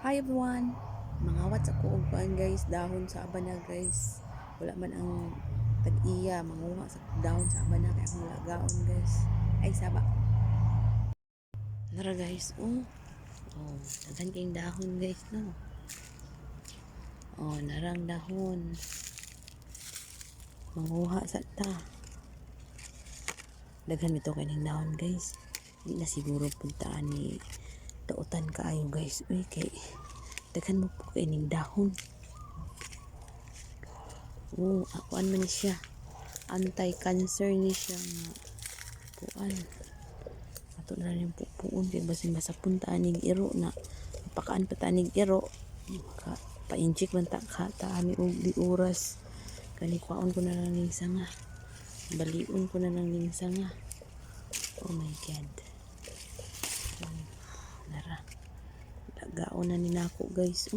Hi everyone! Mangawat sa kuuban guys, dahon sa abana guys. Wala man ang tag-iya, manguha sa dahon sa abana kaya akong lagaon guys. Ay saba. Nara guys, oh, daghan kayong dahon guys, no. Oh, narang dahon. Manguha sa ta. Daghan ito kayong dahon guys. Hindi na siguro puntaan ni dautan kaayo guys. Uy, kay daghan mo po kayong dahon. Akuan man siya. Anti-cancer ni siya nga puan. Ato na rin pupuon kay basin basa puntaan ning iro na pakaan pa tanig iro. Pa-inject man ta ka taani og di oras. Kani kwaon ko na lang ning sanga. Baliun ko na lang ning sanga. Oh my god. Nara. Dagaon na ni nako guys.